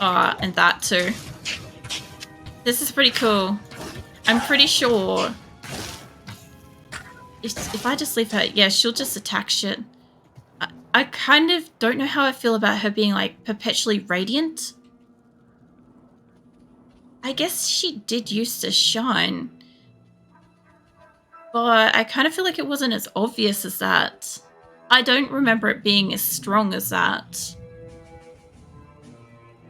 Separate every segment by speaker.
Speaker 1: Oh, and that too. This is pretty cool. I'm pretty sure if I just leave her, yeah, she'll just attack shit. I kind of don't know how I feel about her being like perpetually radiant. I guess she did used to shine, but I kind of feel like it wasn't as obvious as that. I don't remember it being as strong as that.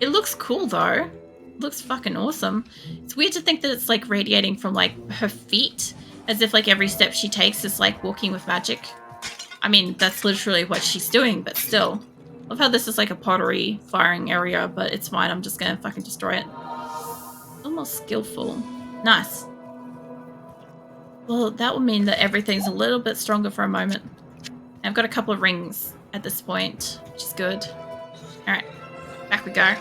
Speaker 1: It looks cool though. It looks fucking awesome. It's weird to think that it's like radiating from like her feet, as if like every step she takes is like walking with magic. I mean, that's literally what she's doing, but still. Love how this is like a pottery firing area, but it's fine. I'm just gonna fucking destroy it. Almost skillful. Nice. Well, that would mean that everything's a little bit stronger for a moment. I've got a couple of rings at this point, which is good. Alright, back we go.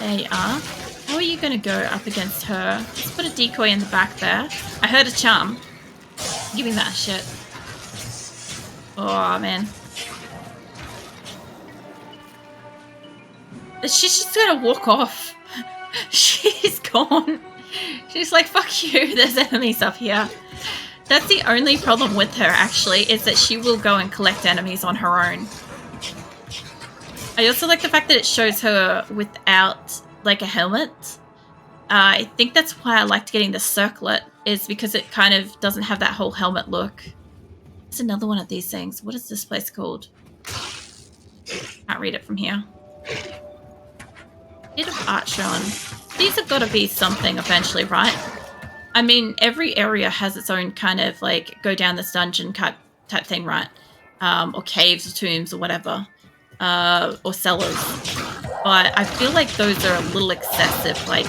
Speaker 1: There you are. How are you going to go up against her? Let's put a decoy in the back there. I heard a charm. Give me that shit. Oh, man. She's just going to walk off. She's gone. She's like, fuck you, there's enemies up here. That's the only problem with her, actually, is that she will go and collect enemies on her own. I also like the fact that it shows her without, like, a helmet. I think that's why I liked getting the circlet, is because it kind of doesn't have that whole helmet look. There's another one of these things. What is this place called? Can't read it from here. Bit of art shown. These have got to be something eventually, right? I mean, every area has its own kind of, like, go down this dungeon type thing, right? Or caves or tombs or whatever. Or cellars. But I feel like those are a little excessive. Like,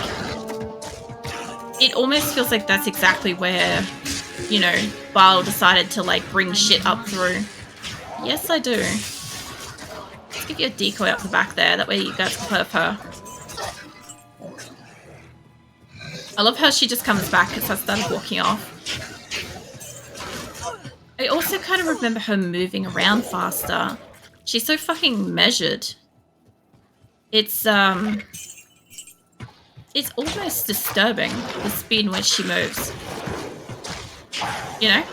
Speaker 1: it almost feels like that's exactly where, you know, Bile decided to, like, bring shit up through. Yes, I do. Let's give you a decoy up the back there. That way you guys can perf her. I love how she just comes back as I started walking off. I also kind of remember her moving around faster. She's so fucking measured. It's almost disturbing, the speed in which she moves. You know?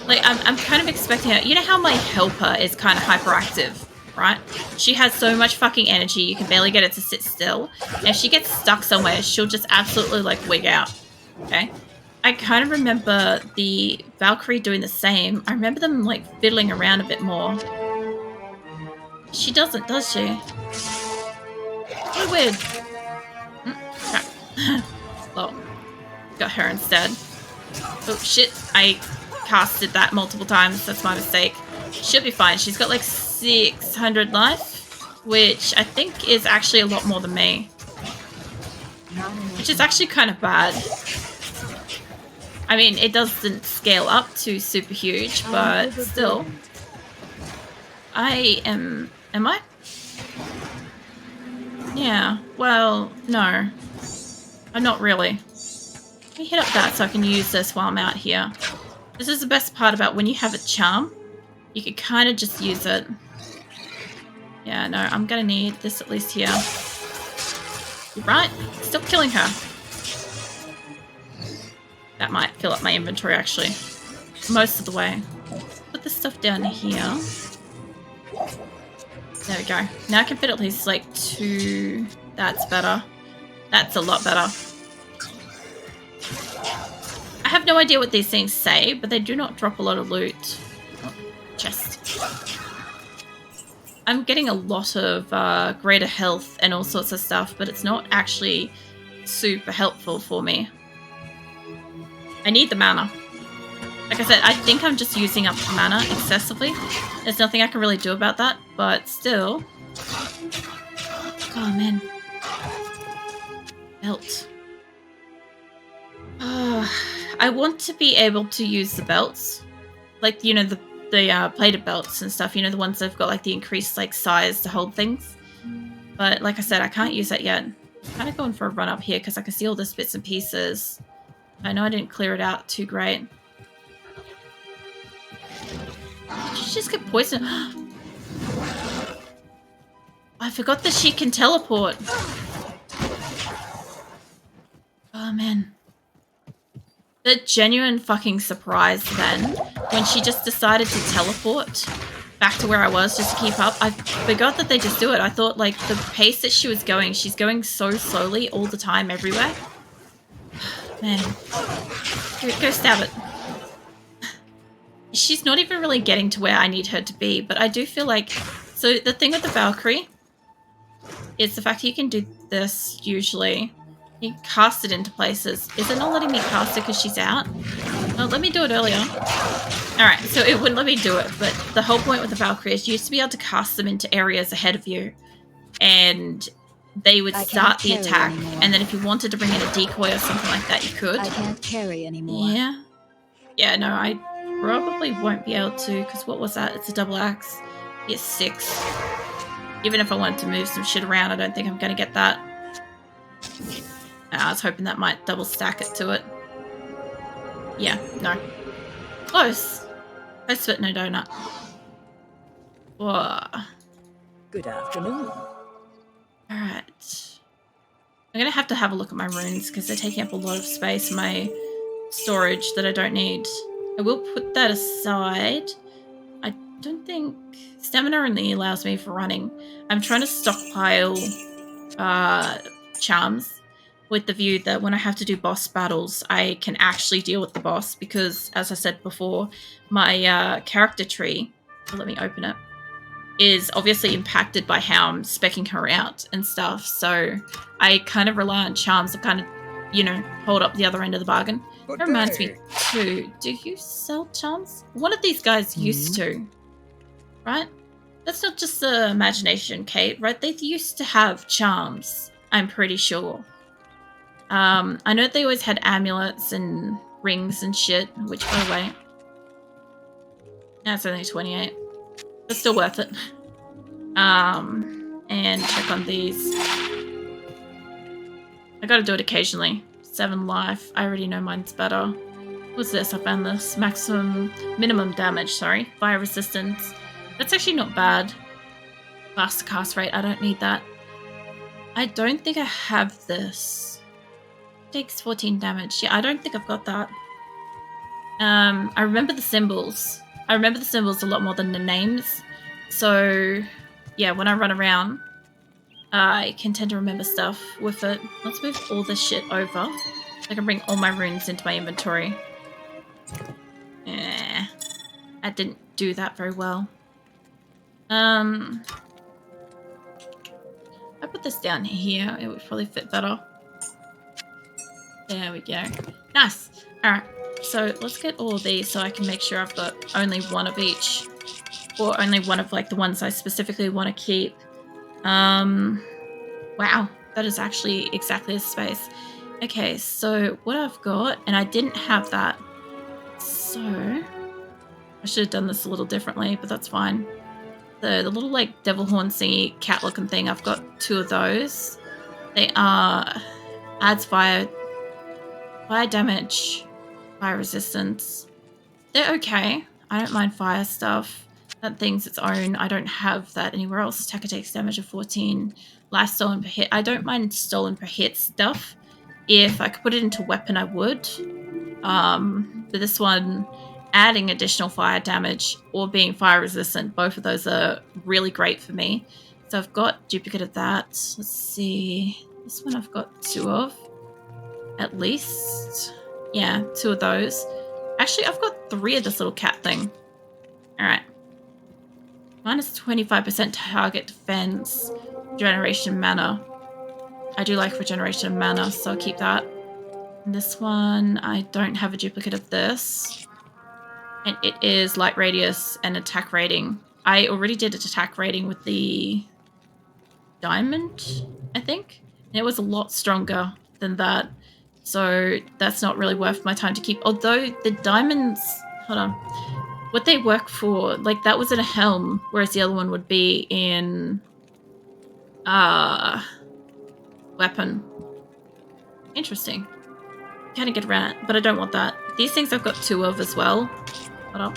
Speaker 1: Like, I'm kind of expecting her... You know how my helper is kind of hyperactive, right? She has so much fucking energy, you can barely get it to sit still. And if she gets stuck somewhere, she'll just absolutely, like, wig out. Okay? I kind of remember the Valkyrie doing the same. I remember them, like, fiddling around a bit more. She doesn't, does she? Oh, weird. Crap. Well, got her instead. Oh, shit. I casted that multiple times. That's my mistake. She'll be fine. She's got, like, 600 life, which I think is actually a lot more than me. Which is actually kind of bad. I mean, it doesn't scale up to super huge, but still. Am I? Yeah, well, no. I'm not really. Let me hit up that so I can use this while I'm out here. This is the best part about when you have a charm. You can kind of just use it. Yeah, no, I'm gonna need this at least here. Right? Stop killing her. That might fill up my inventory, actually. Most of the way. Put this stuff down here. There we go. Now I can fit at least, like, 2... That's better. That's a lot better. I have no idea what these things say, but they do not drop a lot of loot. Oh, chest. I'm getting a lot of greater health and all sorts of stuff, but it's not actually super helpful for me. I need the mana. Like I said, I think I'm just using up the mana excessively. There's nothing I can really do about that, but still. Oh, man. Belt. I want to be able to use the belts. Like, you know, the plated belts and stuff. You know, the ones that have got, like, the increased, like, size to hold things. But, like I said, I can't use that yet. I'm kind of going for a run up here because I can see all this bits and pieces. I know I didn't clear it out too great. Did you just get poisoned? I forgot that she can teleport. Oh, man. The genuine fucking surprise then when she just decided to teleport back to where I was just to keep up. I forgot that they just do it. I thought, like, the pace that she was going, she's going so slowly all the time everywhere. Man. Go stab it. She's not even really getting to where I need her to be, but I do feel like... So the thing with the Valkyrie is the fact that you can do this usually. You cast it into places. Is it not letting me cast it because she's out? Oh, let me do it earlier. Alright, so it wouldn't let me do it, but the whole point with the Valkyrie is you used to be able to cast them into areas ahead of you, and they would start the attack, and then if you wanted to bring in a decoy or something like that, you could.
Speaker 2: I can't carry anymore.
Speaker 1: Yeah. Yeah, no, I probably won't be able to, because what was that? It's a double axe. It's 6. Even if I wanted to move some shit around, I don't think I'm going to get that. I was hoping that might double stack it to it. Yeah, no. Close. Close but no donut. Whoa.
Speaker 2: Good afternoon.
Speaker 1: Alright. I'm going to have a look at my runes because they're taking up a lot of space in my storage that I don't need. I will put that aside. I don't think... Stamina only allows me for running. I'm trying to stockpile charms with the view that when I have to do boss battles, I can actually deal with the boss because, as I said before, my character tree, let me open it, is obviously impacted by how I'm speccing her out and stuff. So I kind of rely on charms to kind of, you know, hold up the other end of the bargain. That reminds me too, do you sell charms? One of these guys used to, right? That's not just the imagination, Kate, right? They used to have charms, I'm pretty sure. I know they always had amulets and rings and shit, which, by the way, that's only 28. But still worth it. And check on these. I gotta do it occasionally. 7 life. I already know mine's better. What's this? I found this. Minimum damage, sorry. Fire resistance. That's actually not bad. Faster cast rate. I don't need that. I don't think I have this. Takes 14 damage. Yeah, I don't think I've got that. I remember the symbols. I remember the symbols a lot more than the names. So, yeah, when I run around, I can tend to remember stuff with it. Let's move all this shit over. So I can bring all my runes into my inventory. I didn't do that very well. I put this down here. It would probably fit better. There we go. Nice. Alright, so let's get all of these so I can make sure I've got only one of each. Or only one of, like, the ones I specifically want to keep. Wow, that is actually exactly the space. Okay, so what I've got, and I didn't have that. So, I should have done this a little differently, but that's fine. The little, like, devil horn thingy cat looking thing, I've got 2 of those. They are adds fire damage, fire resistance. They're okay. I don't mind fire stuff. That thing's its own. I don't have that anywhere else. Attacker takes damage of 14. Life stolen per hit. I don't mind stolen per hit stuff. If I could put it into weapon, I would. But this one, adding additional fire damage or being fire resistant, both of those are really great for me. So I've got duplicate of that. Let's see. This one I've got 2 of. At least. Yeah, 2 of those. Actually, I've got 3 of this little cat thing. Alright. Minus 25% target defense. Regeneration mana. I do like regeneration of mana, so I'll keep that. And this one, I don't have a duplicate of this. And it is light radius and attack rating. I already did an attack rating with the diamond, I think. And it was a lot stronger than that. So that's not really worth my time to keep. Although the diamonds, hold on, what they work for, like that was in a helm, whereas the other one would be in weapon. Interesting. Kind of get around it, but I don't want that. These things I've got 2 of as well. Hold on.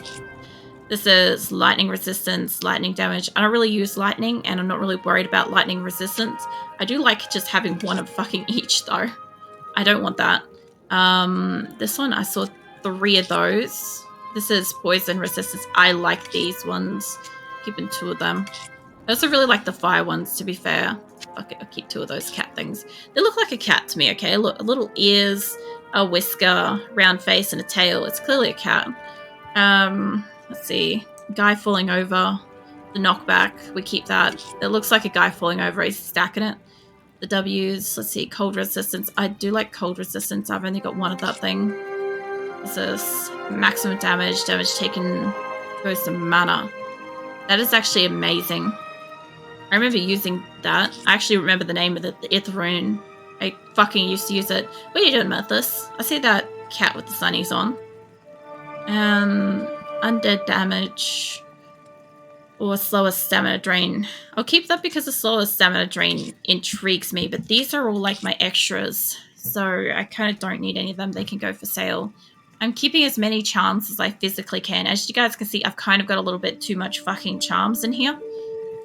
Speaker 1: This is lightning resistance, lightning damage. I don't really use lightning, and I'm not really worried about lightning resistance. I do like just having one of fucking each, though. I don't want that. This one, I saw 3 of those. This is poison resistance. I like these ones. Keeping 2 of them. I also really like the fire ones, to be fair. Okay, I'll keep 2 of those cat things. They look like a cat to me, okay? Look, little ears, a whisker, round face, and a tail. It's clearly a cat. Let's see. Guy falling over. The knockback. We keep that. It looks like a guy falling over. He's stacking it. The W's. Let's see. Cold resistance. I do like cold resistance. I've only got 1 of that thing. This is maximum damage. Damage taken goes to mana. That is actually amazing. I remember using that. I actually remember the name of it. The Ithroon. I fucking used to use it. What are you doing, Methus? I see that cat with the sunnies on. Undead damage or slower stamina drain. I'll keep that because the slower stamina drain intrigues me, but these are all like my extras, so I kind of don't need any of them. They can go for sale. I'm keeping as many charms as I physically can. As you guys can see, I've kind of got a little bit too much fucking charms in here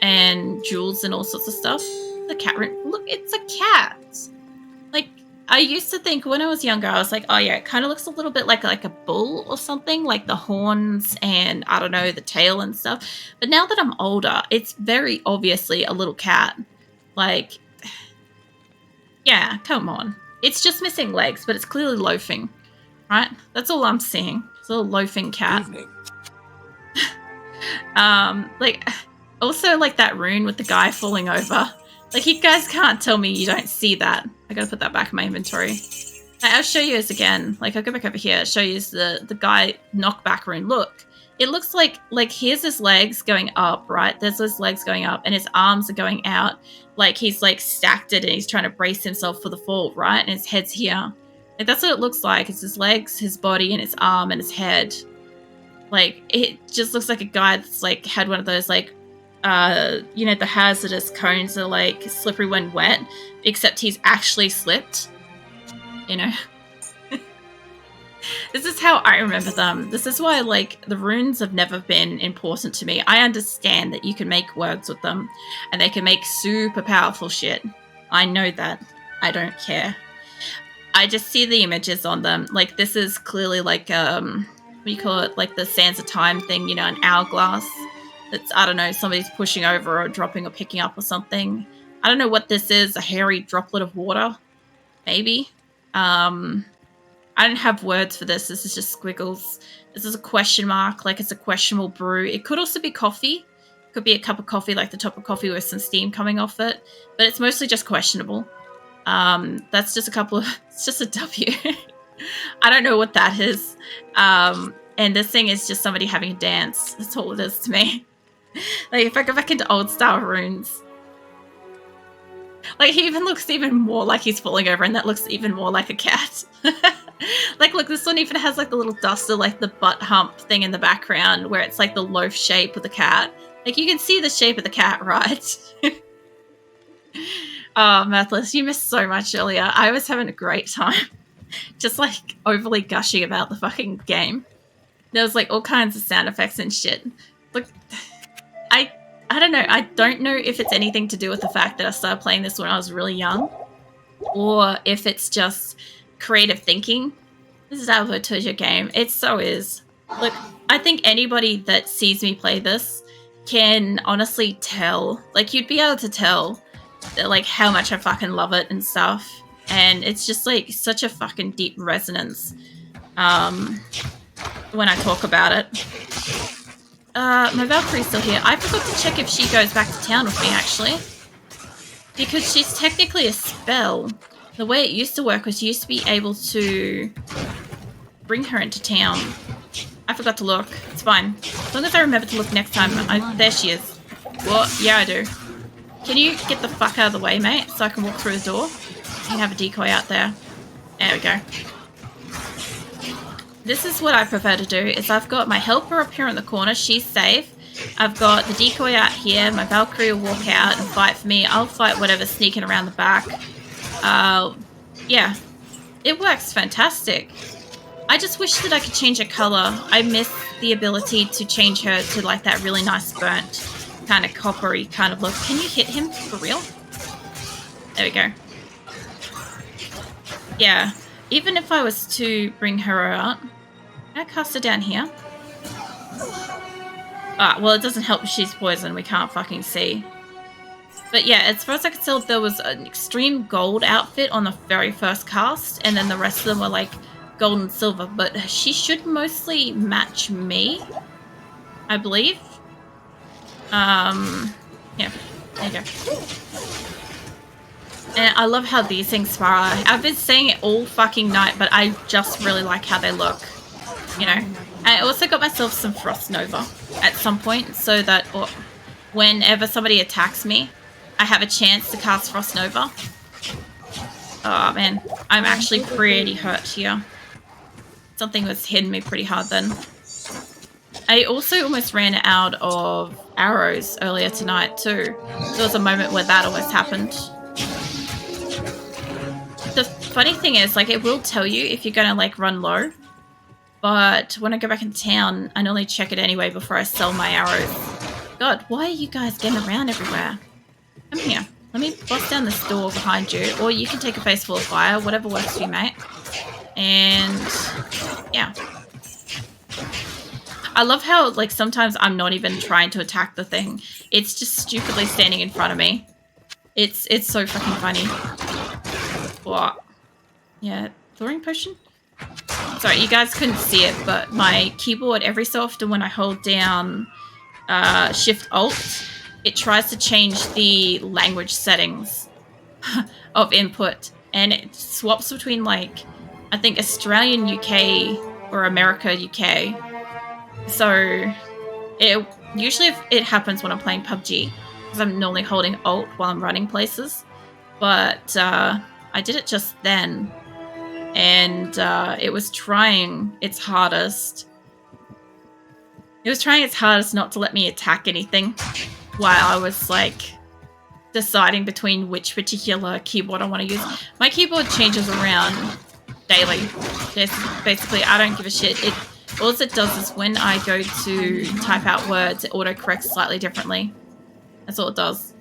Speaker 1: and jewels and all sorts of stuff. The cat room. Look, it's a cat. Like, I used to think when I was younger, I was like, oh yeah, it kind of looks a little bit like a bull or something, like the horns and, I don't know, the tail and stuff. But now that I'm older, it's very obviously a little cat. Like, yeah, come on. It's just missing legs, but it's clearly loafing, right? That's all I'm seeing. It's a little loafing cat. Like, also like that rune with the guy falling over. Like, you guys can't tell me you don't see that. I gotta put that back in my inventory. I'll show you this again. Like, I'll go back over here. I'll show you the guy knockback rune. Look, it looks like here's his legs going up, right? There's his legs going up, and his arms are going out. Like, he's, like, stacked it, and he's trying to brace himself for the fall, right? And his head's here. Like, that's what it looks like. It's his legs, his body, and his arm, and his head. Like, it just looks like a guy that's, like, had one of those, like, you know, the hazardous cones are like slippery when wet, except he's actually slipped, you know. This is how I remember them. This is why, like, the runes have never been important to me. I understand that you can make words with them and they can make super powerful shit. I know that. I don't care. I just see the images on them. Like, this is clearly like what do you call it, like the sands of time thing, you know, an hourglass. It's, I don't know, somebody's pushing over or dropping or picking up or something. I don't know what this is, a hairy droplet of water, maybe. I don't have words for this. This is just squiggles. This is a question mark, like it's a questionable brew. It could also be coffee. It could be a cup of coffee, like the top of coffee with some steam coming off it. But it's mostly just questionable. That's just a couple of... It's just a W. I don't know what that is. And this thing is just somebody having a dance. That's all it is to me. Like, if I go back into old style runes, like, he even looks even more like he's falling over, and that looks even more like a cat. Like, look, this one even has like the little duster, like the butt hump thing in the background, where it's like the loaf shape of the cat. Like, you can see the shape of the cat, right? Oh, Mathless, you missed so much earlier. I was having a great time, just like overly gushing about the fucking game. There was like all kinds of sound effects and shit. Look. I don't know. I don't know if it's anything to do with the fact that I started playing this when I was really young, or if it's just creative thinking. This is Diablo II game. It so is. Look, I think anybody that sees me play this can honestly tell. Like, you'd be able to tell, like, how much I fucking love it and stuff. And it's just, like, such a fucking deep resonance when I talk about it. My Valkyrie's still here. I forgot to check if she goes back to town with me, actually. Because she's technically a spell. The way it used to work was you used to be able to bring her into town. I forgot to look. It's fine. As long as I remember to look next time. There she is. What? Yeah, I do. Can you get the fuck out of the way, mate? So I can walk through the door? You can have a decoy out there. There we go. This is what I prefer to do, is I've got my helper up here in the corner. She's safe. I've got the decoy out here. My Valkyrie will walk out and fight for me. I'll fight whatever's sneaking around the back. Yeah. It works fantastic. I just wish that I could change her color. I miss the ability to change her to like that really nice burnt, kind of coppery kind of look. Can you hit him for real? There we go. Yeah, even if I was to bring her out, can I cast her down here? Ah, well, it doesn't help if she's poisoned. We can't fucking see. But yeah, as far as I could tell, there was an extreme gold outfit on the very first cast, and then the rest of them were like gold and silver. But she should mostly match me, I believe. Yeah, there you go. And I love how these things fire. I've been saying it all fucking night, but I just really like how they look. You know. I also got myself some Frost Nova at some point, so that whenever somebody attacks me, I have a chance to cast Frost Nova. Oh man, I'm actually pretty hurt here. Something was hitting me pretty hard then. I also almost ran out of arrows earlier tonight too. There was a moment where that almost happened. The funny thing is, like, it will tell you if you're gonna like run low, but when I go back in town, I normally check it anyway before I sell my arrows. God, why are you guys getting around everywhere? Come here. Let me bust down this door behind you, or you can take a face full of fire, whatever works for you, mate. And yeah. I love how, like, sometimes I'm not even trying to attack the thing. It's just stupidly standing in front of me. It's so fucking funny. What? Yeah, thawing potion? Sorry, you guys couldn't see it, but my keyboard, every so often when I hold down Shift-Alt, it tries to change the language settings of input. And it swaps between, like, I think Australian UK or America UK. So usually it happens when I'm playing PUBG, because I'm normally holding Alt while I'm running places. But I did it just then, and it was trying its hardest. It was trying its hardest not to let me attack anything while I was like deciding between which particular keyboard I want to use. My keyboard changes around daily. Basically, I don't give a shit. All it does is when I go to type out words, it autocorrects slightly differently. That's all it does.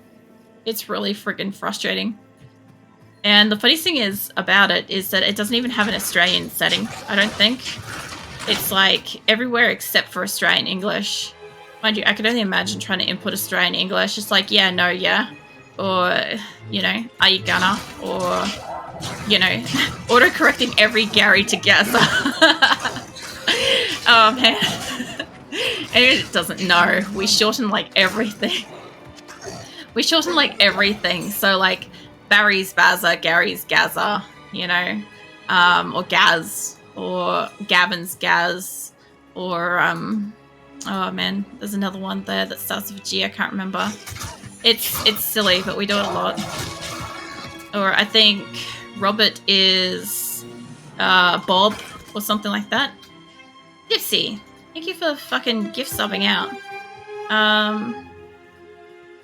Speaker 1: It's really friggin' frustrating. And the funniest thing is about it is that it doesn't even have an Australian setting, I don't think. It's like everywhere except for Australian English. Mind you, I could only imagine trying to input Australian English. It's like, yeah, no, yeah. Or, you know, are you gonna? Or, you know, autocorrecting every Gary to guess. Oh, man. And it doesn't know. We shorten, like, everything. We shorten, like, everything. So, like, Barry's Bazza, Gary's Gazza, you know, or Gaz, or Gavin's Gaz, or, oh man, there's another one there that starts with G, I can't remember. It's silly, but we do it a lot. Or I think Robert is, Bob, or something like that. Dipsy, thank you for fucking gift subbing out.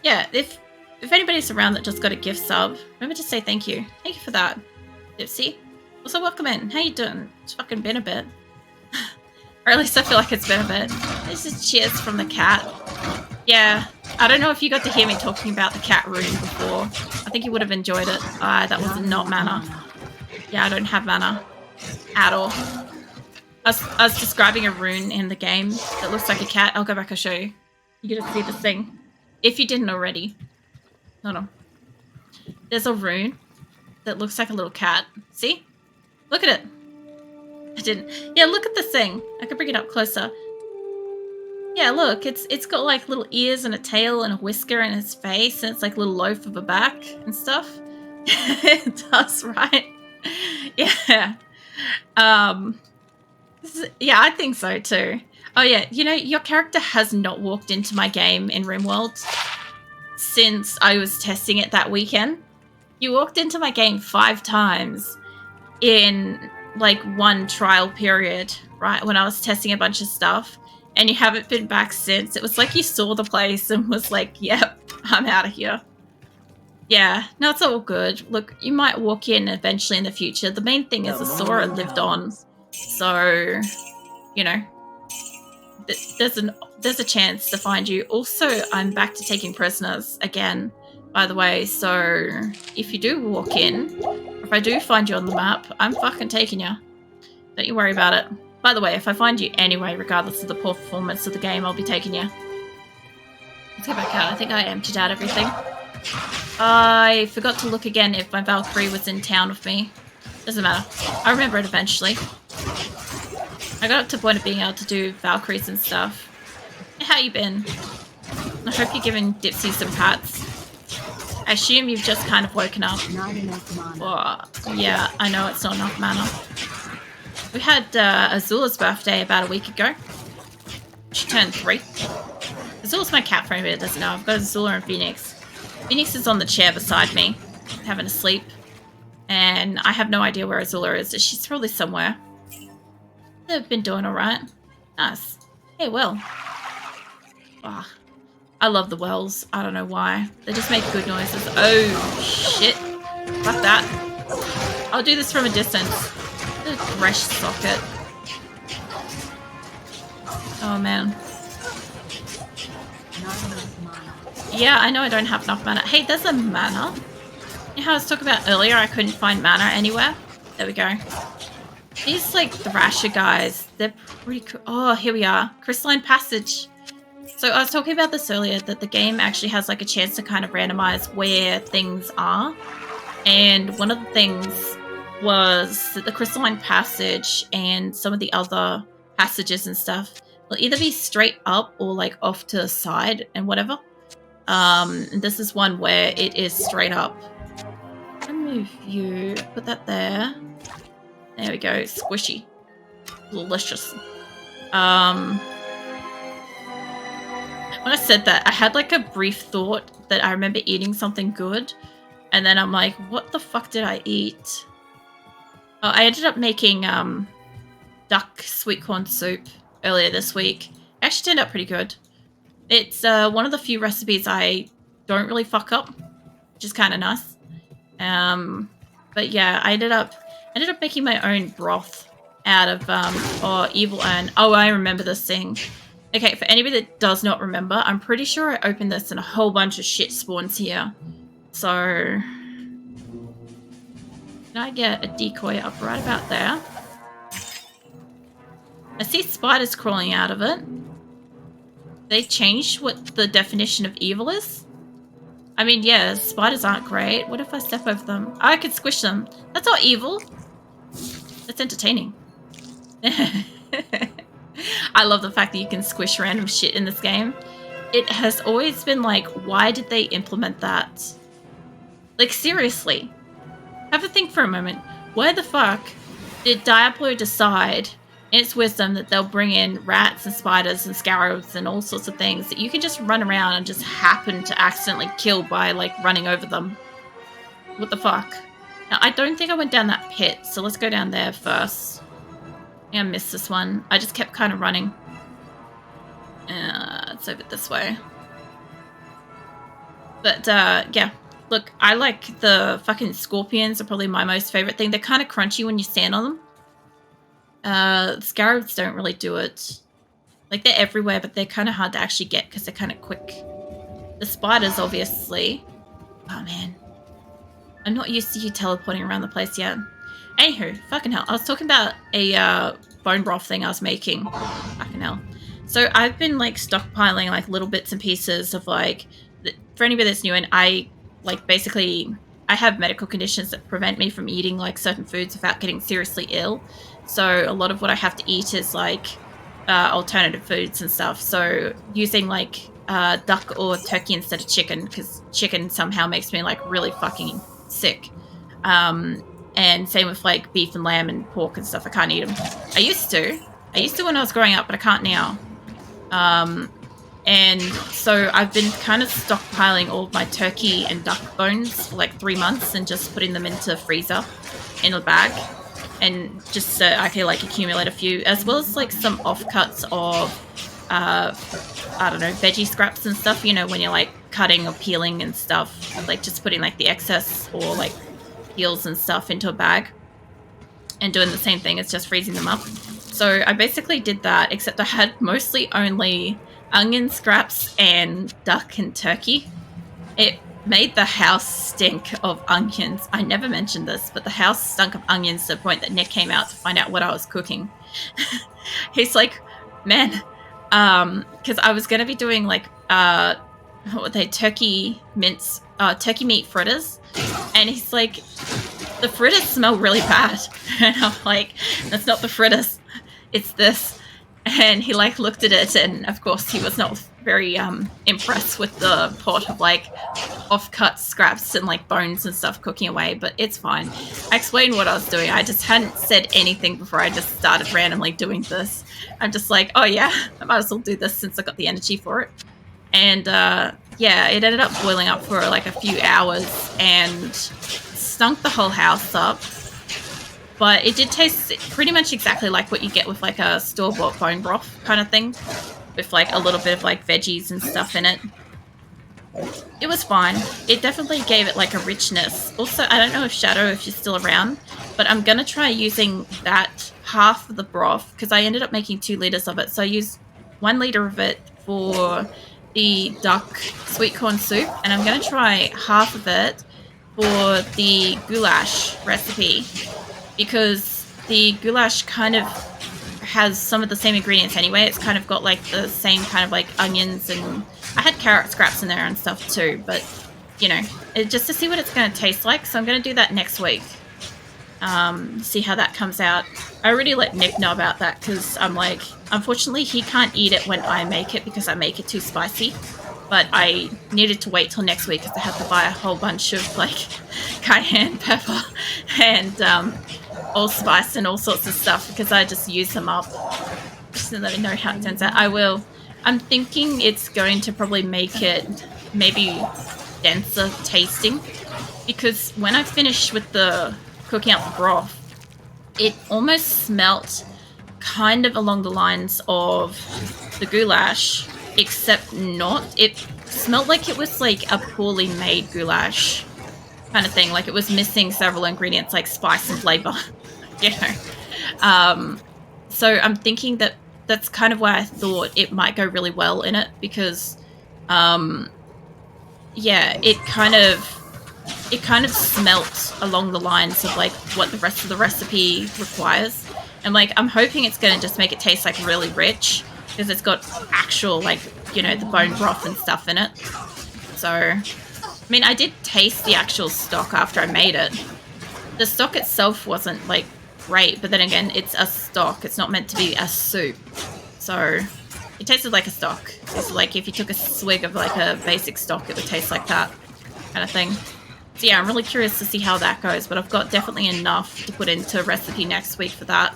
Speaker 1: Yeah, if anybody's around that just got a gift sub, remember to say thank you. Thank you for that, Dipsy. Also, welcome in. How you doing? It's fucking been a bit. Or at least I feel like it's been a bit. This is cheers from the cat. Yeah, I don't know if you got to hear me talking about the cat rune before. I think you would have enjoyed it. That was not mana. Yeah, I don't have mana at all. I was describing a rune in the game that looks like a cat. I'll go back and show you. You get to see the thing. If you didn't already. No. There's a rune that looks like a little cat. See? Look at it. I didn't. Yeah, look at the thing. I can bring it up closer. Yeah, look. It's got like little ears and a tail and a whisker in its face, and it's like a little loaf of a back and stuff. It does, right? Yeah. Yeah, I think so too. Oh yeah, you know, your character has not walked into my game in RimWorld since I was testing it that weekend. You walked into my game 5 times in like one trial period, right? When I was testing a bunch of stuff, and you haven't been back since. It was like you saw the place and was like, yep, I'm out of here. Yeah, no, it's all good. Look, you might walk in eventually in the future. The main thing is the Sora lived on. So, you know, there's a chance to find you. Also, I'm back to taking prisoners again, by the way. So if you do walk in, or if I do find you on the map, I'm fucking taking you. Don't you worry about it. By the way, if I find you anyway, regardless of the poor performance of the game, I'll be taking you. Let's go back out. I think I emptied out everything. I forgot to look again if my Valkyrie was in town with me. Doesn't matter. I remember it eventually. I got up to the point of being able to do Valkyries and stuff. How you been? I hope you're giving Dipsy some pats. I assume you've just kind of woken up.
Speaker 2: Not enough mana.
Speaker 1: Oh, yeah, I know it's not enough mana. We had Azula's birthday about a week ago. She turned 3. Azula's my cat, for anybody that doesn't know. I've got Azula and Phoenix. Phoenix is on the chair beside me, having a sleep. And I have no idea where Azula is. She's probably somewhere. They've been doing alright. Nice. Hey, Will. Oh, I love the wells. I don't know why. They just make good noises. Oh, shit. Fuck that. I'll do this from a distance. The Thresh socket. Oh, man. Yeah, I know I don't have enough mana. Hey, there's a mana. You know how I was talking about earlier I couldn't find mana anywhere? There we go. These, like, Thrasher guys, they're pretty cool. Oh, here we are. Crystalline Passage. So I was talking about this earlier, that the game actually has, like, a chance to kind of randomize where things are. And one of the things was that the Crystalline Passage and some of the other passages and stuff will either be straight up or, like, off to the side and whatever. And this is one where it is straight up. I'll move you. Put that there. There we go. Squishy. Delicious. When I said that, I had like a brief thought that I remember eating something good. And then I'm like, what the fuck did I eat? Oh, I ended up making duck sweet corn soup earlier this week. It actually turned out pretty good. It's one of the few recipes I don't really fuck up, which is kind of nice. But yeah, I ended up making my own broth out of evil urn. Oh, I remember this thing. Okay, for anybody that does not remember, I'm pretty sure I opened this and a whole bunch of shit spawns here. So, can I get a decoy up right about there? I see spiders crawling out of it. They changed what the definition of evil is? I mean, yeah, spiders aren't great. What if I step over them? Oh, I could squish them. That's not evil. That's entertaining. I love the fact that you can squish random shit in this game. It has always been like, why did they implement that? Like, seriously. Have a think for a moment. Why the fuck did Diablo decide in its wisdom that they'll bring in rats and spiders and scarabs and all sorts of things that you can just run around and just happen to accidentally kill by, like, running over them? What the fuck? Now, I don't think I went down that pit, so let's go down there first. I missed this one. I just kept kind of running. It's over this way. But, yeah. Look, I like the fucking scorpions are probably my most favorite thing. They're kind of crunchy when you stand on them. Scarabs don't really do it. Like, they're everywhere, but they're kind of hard to actually get because they're kind of quick. The spiders, obviously. Oh, man. I'm not used to you teleporting around the place yet. Anywho, fucking hell. I was talking about a bone broth thing I was making. Fucking hell. So I've been, like, stockpiling, like, little bits and pieces of, like... For anybody that's new, and I, like, basically... I have medical conditions that prevent me from eating, like, certain foods without getting seriously ill. So a lot of what I have to eat is, like, alternative foods and stuff. So using, like, duck or turkey instead of chicken, because chicken somehow makes me, like, really fucking sick. And same with, like, beef and lamb and pork and stuff. I can't eat them. I used to when I was growing up, but I can't now. And so I've been kind of stockpiling all of my turkey and duck bones for, like, 3 months and just putting them into the freezer in a bag. And just so I can, like, accumulate a few, as well as, like, some offcuts of, I don't know, veggie scraps and stuff, you know, when you're, like, cutting or peeling and stuff. Like, just putting, like, the excess or, like, peels and stuff into a bag. and doing the same thing as just freezing them up. So I basically did that, except I had mostly only onion scraps and duck and turkey. It made the house stink of onions. I never mentioned this, but the house stunk of onions to the point that Nick came out to find out what I was cooking. He's like, man, because I was going to be doing like, what were they, turkey meat fritters. And he's like, the fritters smell really bad. And I'm like, that's not the fritters. It's this. And he like looked at it, and of course he was not very impressed with the pot of like off-cut scraps and like bones and stuff cooking away, but it's fine. I explained what I was doing. I just hadn't said anything before I just started randomly doing this. I'm just like, oh yeah, I might as well do this since I got the energy for it. And yeah, it ended up boiling up for like a few hours and stunk the whole house up. But it did taste pretty much exactly like what you get with like a store-bought bone broth kind of thing, with like a little bit of like veggies and stuff in it. It was fine. It definitely gave it like a richness. Also, I don't know if Shadow, if she's still around, but I'm going to try using that half of the broth, because I ended up making 2 liters of it. So I used 1 liter of it for the duck sweet corn soup, and I'm going to try half of it for the goulash recipe, because the goulash kind of has some of the same ingredients anyway. It's kind of got like the same kind of like onions, and I had carrot scraps in there and stuff too, but you know, just to see what it's going to taste like. So I'm going to do that next week. See how that comes out. I already let Nick know about that, because I'm like, unfortunately he can't eat it when I make it because I make it too spicy. But I needed to wait till next week because I had to buy a whole bunch of like cayenne pepper and allspice and all sorts of stuff, because I just use them up. Just to let me know how it turns out. I will. I'm thinking it's going to probably make it maybe denser tasting, because when I finished with the cooking out the broth, it almost smelt kind of along the lines of the goulash, except not. It smelled like it was like a poorly made goulash kind of thing. Like it was missing several ingredients like spice and flavor, you know. So I'm thinking that that's kind of why I thought it might go really well in it, because yeah, it kind of smelt along the lines of like what the rest of the recipe requires. And like I'm hoping it's going to just make it taste like really rich, because it's got actual like, you know, the bone broth and stuff in it. So I mean, I did taste the actual stock after I made it. The stock itself wasn't like great, but then again, it's a stock. It's not meant to be a soup. So it tasted like a stock. It's like if you took a swig of like a basic stock, it would taste like that kind of thing. So yeah, I'm really curious to see how that goes, but I've got definitely enough to put into recipe next week for that.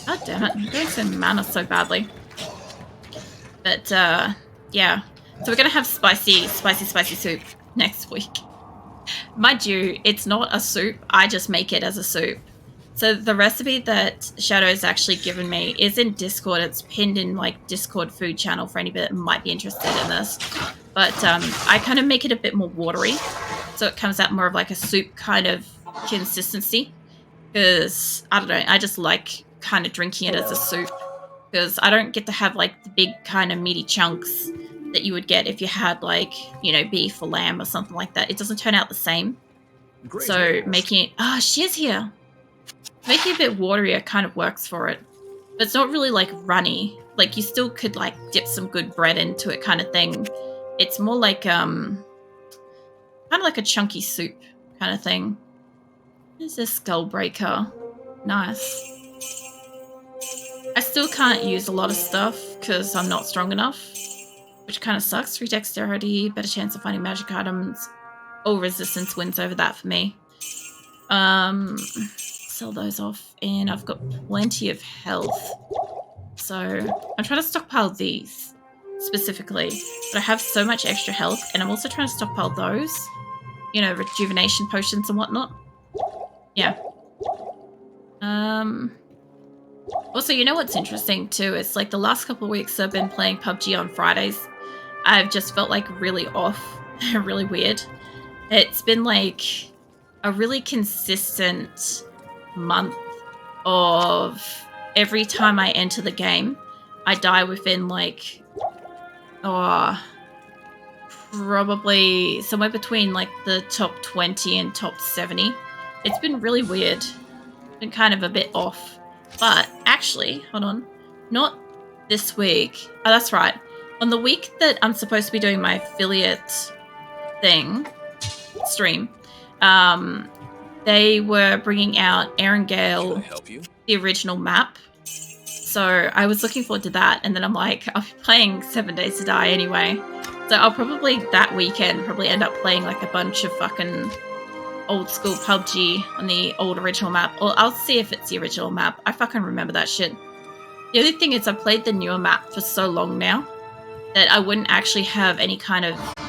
Speaker 1: God damn it, I'm doing some mana so badly. But yeah, so we're gonna have spicy soup next week. Mind you, it's not a soup. I just make it as a soup. So the recipe that Shadow's actually given me is in Discord. It's pinned in like Discord food channel for anybody that might be interested in this. But I kind of make it a bit more watery, so it comes out more of like a soup kind of consistency. Because I don't know, I just like kind of drinking it as a soup, because I don't get to have like the big kind of meaty chunks that you would get if you had like, you know, beef or lamb or something like that. It doesn't turn out the same. Great. So making it, she is here. Making it a bit waterier kind of works for it, but it's not really like runny. Like you still could like dip some good bread into it kind of thing. It's more like kind of like a chunky soup kind of thing. There's a skull breaker. Nice. I still can't use a lot of stuff because I'm not strong enough, which kind of sucks. 3 dexterity, better chance of finding magic items. All resistance wins over that for me. Sell those off, and I've got plenty of health. So I'm trying to stockpile these specifically, but I have so much extra health, and I'm also trying to stockpile those, you know, rejuvenation potions and whatnot. Yeah. Also, you know what's interesting too? It's like the last couple of weeks I've been playing PUBG on Fridays. I've just felt like really off, really weird. It's been like a really consistent month of every time I enter the game, I die within like, probably somewhere between like the top 20 and top 70. It's been really weird. Been kind of a bit off. But actually, hold on. Not this week. Oh, that's right. On the week that I'm supposed to be doing my affiliate stream, they were bringing out Erangel, the original map. So I was looking forward to that, and then I'm like, I'll be playing 7 Days to Die anyway. So I'll probably, that weekend, end up playing like a bunch of fucking old school PUBG on the old original map. Or I'll see if it's the original map. I fucking remember that shit. The only thing is I've played the newer map for so long now that I wouldn't actually have any kind of